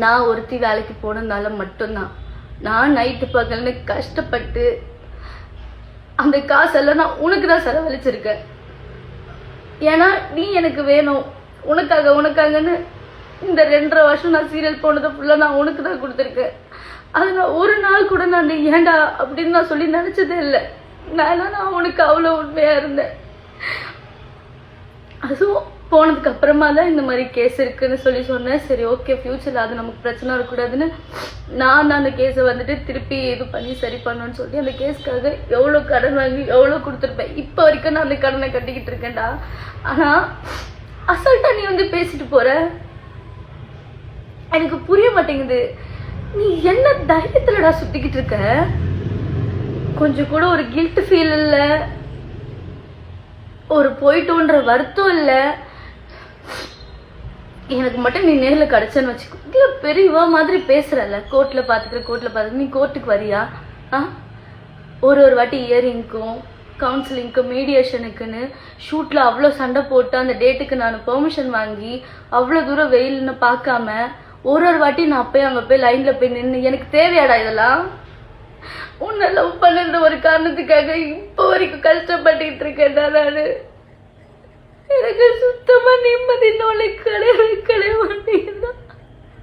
நான் ஒருத்தி வேலைக்கு போனதுனால மட்டும்தான் நான் நைட்டு பகல்னு கஷ்டப்பட்டு அந்த காசெல்லாம் நான் உனக்கு தான் செலவழிச்சிருக்கேன். ஏன்னா நீ எனக்கு வேணும், உனக்காகன்னு இந்த 2.5 வருஷம் நான் சீரியல் போனதை ஃபுல்லாக நான் உனக்கு தான் கொடுத்துருக்கேன். அது நான் ஒரு நாள் கூட நான் ஏண்டா அப்படின்னு நான் சொல்லி நினச்சதே இல்லை. நான் உனக்கு அவ்வளோ உண்மையாக இருந்தேன். அதுவும் போனதுக்கு அப்புறமா தான் இந்த மாதிரி கேஸ் இருக்குன்னு சொல்லி சொன்னேன். சரி ஓகே, ஃப்யூச்சரில் அது நமக்கு பிரச்சனை இருக்கக்கூடாதுன்னு நான் தான் அந்த கேஸை வந்துட்டு திருப்பி இது பண்ணி சரி பண்ணணும்னு சொல்லி அந்த கேஸ்க்காக எவ்வளோ கடன் வாங்கி எவ்வளோ கொடுத்துருப்பேன். இப்போ வரைக்கும் நான் அந்த கடனை கட்டிக்கிட்டு இருக்கேன்டா. ஆனால் அசால்ட்டாக நீ வந்து பேசிட்டு போற, எனக்கு புரிய மாட்டேங்குது. நீ என்ன தைரியத்துலடா சுத்திக்கிட்டு இருக்க? கொஞ்சம் கூட ஒரு கில்ட் ஃபீல் இல்லை, ஒரு போயிட்டோன்ற வருத்தம் இல்லை. எனக்கு மட்டும் நீ நேரில் கிடச்சேன்னு வச்சுக்கோ. இல்லை பெரியவா மாதிரி பேசுகிறல்ல, கோர்ட்டில் பார்த்துட்டு நீ கோர்ட்டுக்கு வரியா? ஒரு வாட்டி இயரிங்க்கும் கவுன்சிலிங்க்கும் மீடியேஷனுக்குன்னு ஷூட்டில் அவ்வளோ சண்டை போட்டு அந்த டேட்டுக்கு நான் பெர்மிஷன் வாங்கி அவ்வளோ தூரம் வெயில்னு பார்க்காம ஒரு வாட்டி நான் போய் அங்கே போய் லைனில் போய் நின்று எனக்கு தேவையாடா இதெல்லாம்? உன்னை லவ் பண்ணுற ஒரு காரணத்துக்காக இப்போ வரைக்கும் கஷ்டப்பட்டுக்கிட்டு இருக்கேன்டா நான். எனக்கு சுத்தமாக நிம்மதி நோலை கிடையவே மாட்டேங்குதான்.